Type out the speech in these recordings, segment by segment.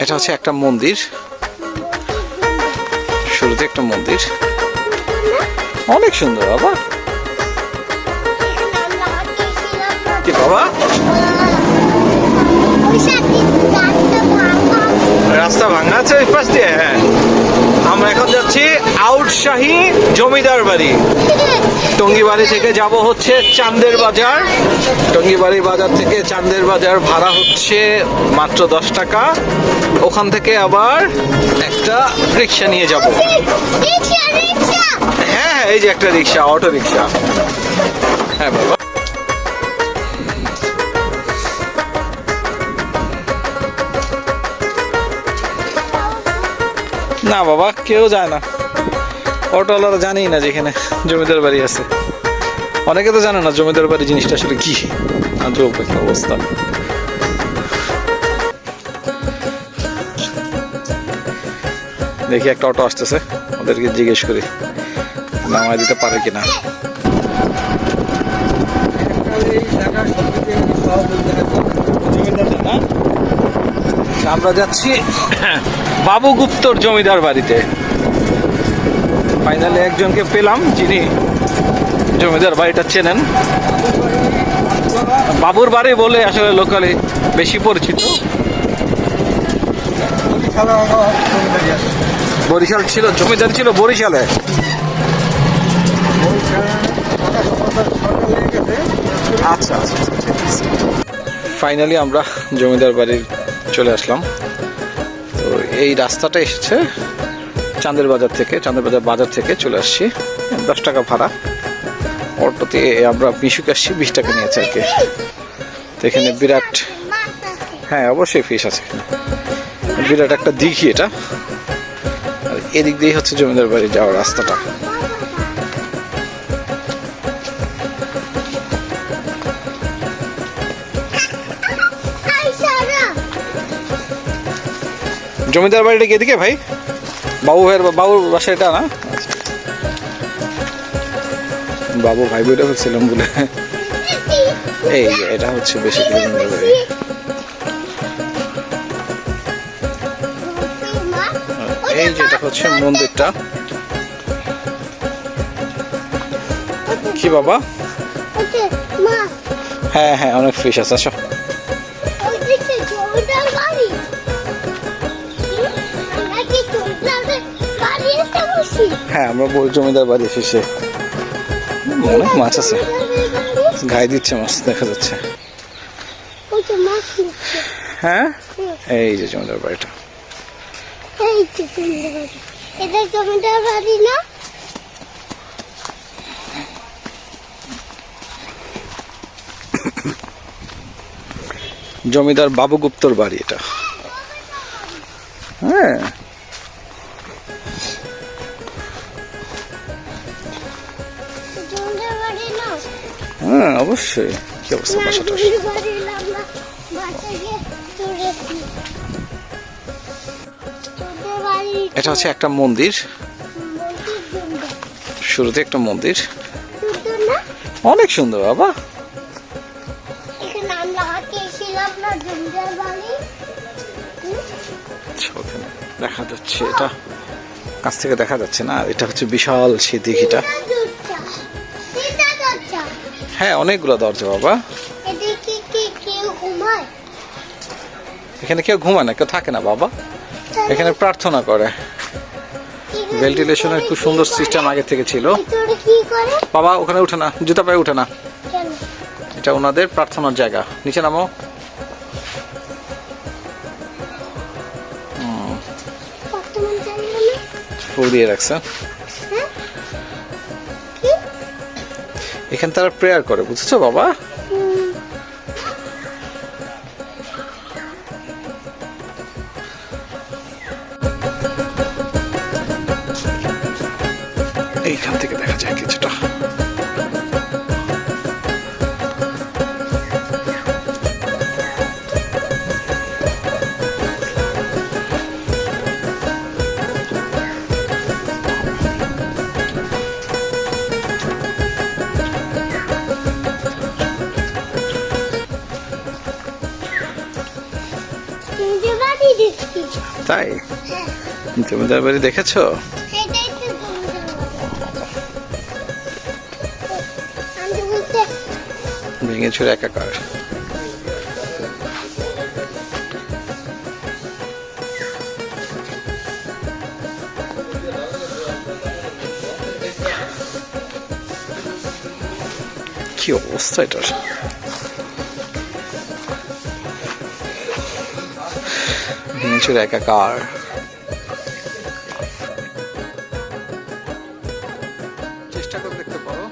এটা হচ্ছে একটা মন্দির, শুরুতে একটা মন্দির, অনেক সুন্দর বাবা। কি বাবা, রাস্তা ভাঙা আছে ওই পাশ দিয়ে? হ্যাঁ, আমরা এখন যাচ্ছি আউটশাহী জমিদার বাড়ি। টঙ্গিবাড়ি থেকে যাব হচ্ছে চান্দের বাজার। টঙ্গিবাড়ি বাজার থেকে চান্দের বাজার ভাড়া হচ্ছে মাত্র 10 টাকা। ওখান থেকে আবার একটা রিক্সা নিয়ে যাব। হ্যাঁ হ্যাঁ, এই যে একটা রিক্সা, অটো রিক্সা। হ্যাঁ বাবা, না বাবা কেউ যায় না, অটোওয়ালারা জানেই না যেখানে জমিদার বাড়ি আছে। অনেকে তো জানে না জমিদার বাড়ি জিনিসটা আসলে কি, আজব একটা অবস্থা। দেখি একটা অটো আসতেছে, ওদেরকে জিজ্ঞেস করি নামায় দিতে পারে কিনা। আমরা যাচ্ছি বাবু গুপ্তর জমিদার বাড়িতে। ফাইনালি একজনকে পেলাম যিনি জমিদার বাড়িটা চেনেন। বাবুর বাড়ি বলে আসলে লোকালি বেশি পরিচিত। বরিশাল ছিল, জমিদার ছিল বরিশালে। আচ্ছা আচ্ছা, ফাইনালি আমরা জমিদার বাড়ির চলে আসলাম। তো এই রাস্তাটা এসেছে চাঁদের বাজার থেকে, চাঁদের বাজার থেকে চলে আসছি। 10 টাকা ভাড়া, অটোতে আমরা মিশুকে আসছি, 20 টাকা নিয়েছে আর কি। তো এখানে বিরাট, হ্যাঁ অবশ্যই ফিস আছে এখানে, বিরাট একটা দিঘি এটা। আর এদিক দিয়ে হচ্ছে জমিদার বাড়ি যাওয়ার রাস্তাটা। জমিদার বাড়িটা কি এদিকে ভাই? বাবুর বাসা এটা না? বাবু ভাই বইটা বলছিলাম বলে। এই এটা হচ্ছে বেশি জমিদার বাড়ি। এই যেটা হচ্ছে মন্দিরটা। কি বাবা? হ্যাঁ হ্যাঁ, অনেক ফিশ আছে। আসো। হ্যাঁ, আমরা জমিদার বাড়ি এসেছি। অনেক মাছ আছে, গায়ে দিচ্ছে মাছ দেখা যাচ্ছে। হ্যাঁ, এই যে জমিদার বাড়িটা। জমিদার বাবু গুপ্তর বাড়ি এটা। হ্যাঁ, হ্যাঁ অবশ্যই। কি অবস্থা বাসাটা? এটা হচ্ছে একটা মন্দির, শুরুতে একটা মন্দির, অনেক সুন্দর বাবা। দেখা যাচ্ছে, এটা কাছ থেকে দেখা যাচ্ছে না, এটা হচ্ছে বিশাল সেই দিঘিটা। হ্যাঁ, অনেকগুলো দরজা বাবা। এখানে কেউ ঘুমায় না, কেউ থাকে না বাবা, এখানে প্রার্থনা করে। ভেন্টিলেশনের খুব সুন্দর সিস্টেম আগে থেকে ছিল বাবা। ওখানে উঠে না, জুতা পায়ে উঠে না, এটা ওনাদের প্রার্থনার জায়গা। নিচে নামো। ফুল দিয়ে রাখছে এখানে, তারা প্রেয়ার করে, বুঝছো বাবা? এইখান থেকে দেখা যায় কিছুটা। তাই? জমিদার বাড়ি দেখেছো? ভেঙে চুরে একাকার। কি অবস্থা এটার! ভেঙে চুরে একাকার। চেষ্টা করে দেখতে পারো।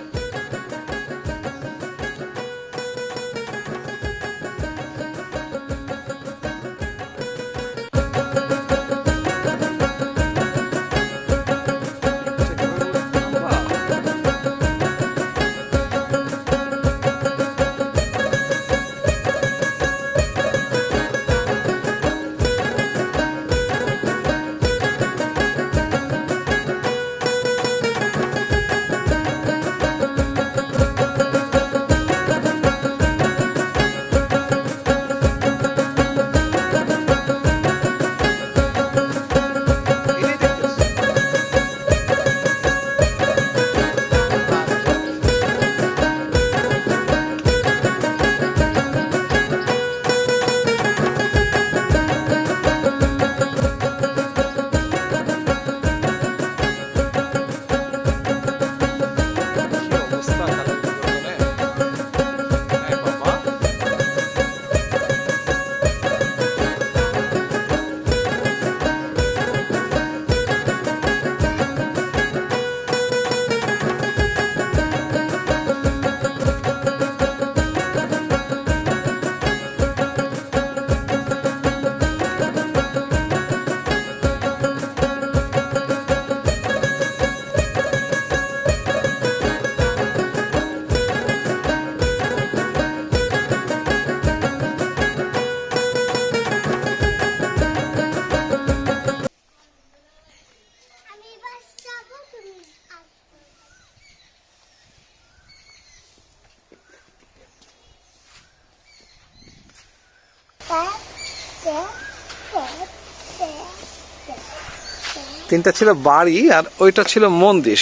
তিনটা ছিল বাড়ি আর ওইটা ছিল মন্দির।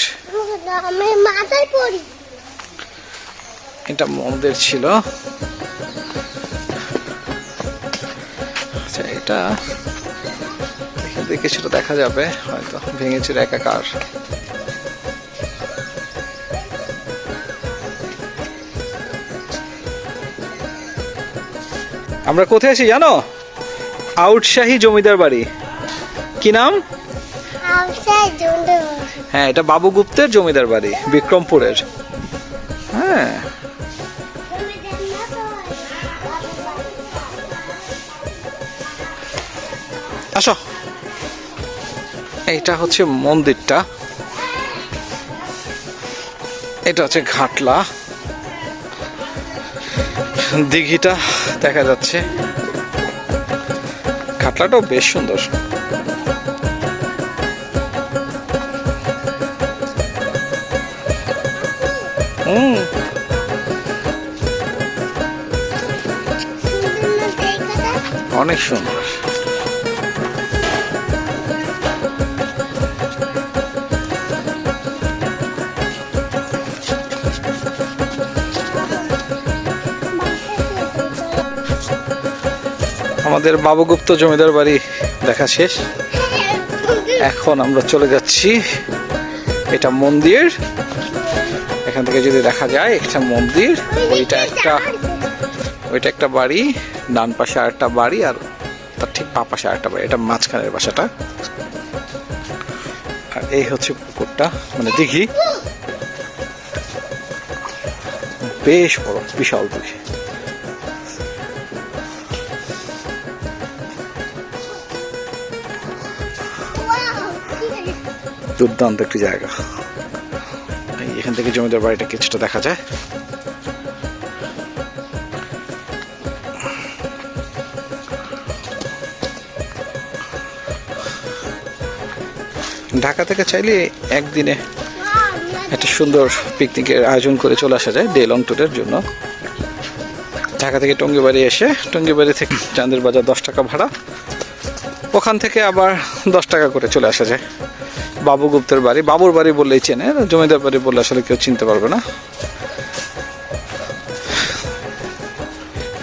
এটা মন্দির ছিল। আচ্ছা, এটা কিছুটা দেখা যাবে হয়তো। ভেঙেছিল একাকার। আমরা কোথায় আছি জানো? আউটশাহী জমিদার বাড়ি। কি নাম? হ্যাঁ, এটা বাবু গুপ্তের জমিদার বাড়ি, বিক্রমপুরের। হ্যাঁ, আসো। এইটা হচ্ছে মন্দিরটা। এটা হচ্ছে ঘাটলা। দিঘিটা দেখা যাচ্ছে। ঘাটলাটাও বেশ সুন্দর। অনেক সুন্দর। আমাদের বাবুগুপ্ত জমিদার বাড়ি দেখা শেষ। এখন আমরা চলে যাচ্ছি। এটা মন্দির। এখান থেকে যদি দেখা যায় একটা মন্দির, ওইটা একটা বাড়ি, ডান পাশে আরেকটা বাড়ি, আর তার ঠিক পা পাশে আরেকটা বাড়ি। এটা মাঝখানের বাসাটা। আর এই হচ্ছে পুকুরটা, মানে দিঘি। বেশ বড়, বিশাল দিঘি। দুর্দান্ত একটি জায়গা। এখান থেকে জমিদার বাড়িটা কিছুটা দেখা যায়। ঢাকা থেকে চাইলে একদিনে একটা সুন্দর পিকনিকের আয়োজন করে চলে আসা যায়, ডে লং ট্যুরের জন্য। ঢাকা থেকে টঙ্গিবাড়ি এসে, টঙ্গিবাড়ি থেকে চাঁদের বাজার 10 টাকা ভাড়া, ওখান থেকে আবার 10 টাকা করে চলে আসা যায় বাবু গুপ্তের বাড়ি। বাবুর বাড়ি বললেই চেনে, জমিদার বাড়ি বললে আসলে কেউ চিনতে পারবে না।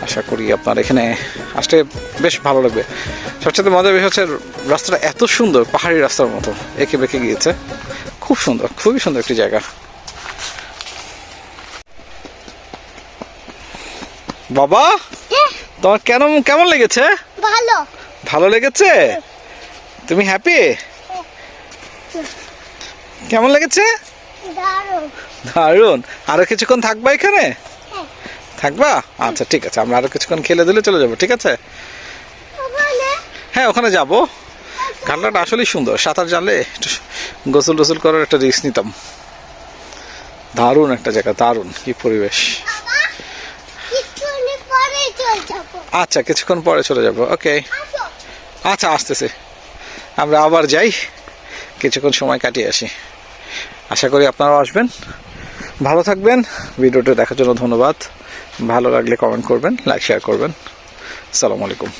আশা করি আপনার এখানে আসলে বেশ ভালো লাগবে। সবচেয়ে মজার বিষয় হচ্ছে রাস্তাটা এত সুন্দর, পাহাড়ি রাস্তার মতো এঁকে বেঁকে গিয়েছে, খুব সুন্দর, খুবই সুন্দর একটি জায়গা। বাবা, তোমার কেমন লেগেছে? ভালো। ভালো লেগেছে? তুমি হ্যাপি? কেমন লেগেছে? দারুণ। দারুণ। আরো কিছুক্ষণ থাকবা এখানে? থাকবা? আচ্ছা ঠিক আছে, আমরা আরো কিছুক্ষণ খেলে দিলে চলে যাবো, ঠিক আছে? হ্যাঁ, ওখানে যাবো। ঘাটলাটা আসলেই সুন্দর, সাঁতার জানলে একটু গোসল টোসল করার একটা রিস্ক নিতাম। দারুণ একটা জায়গা, দারুণ, কি পরিবেশ। আচ্ছা, কিছুক্ষণ পরে চলে যাবো। ওকে, আচ্ছা, আসতেছে। আমরা আবার যাই, কিছুক্ষণ সময় কাটিয়ে আসি। আশা করি আপনারাও আসবেন। ভালো থাকবেন। ভিডিওটা দেখার জন্য ধন্যবাদ। ভালো লাগলে কমেন্ট করবেন, লাইক শেয়ার করবেন। আসসালামু আলাইকুম।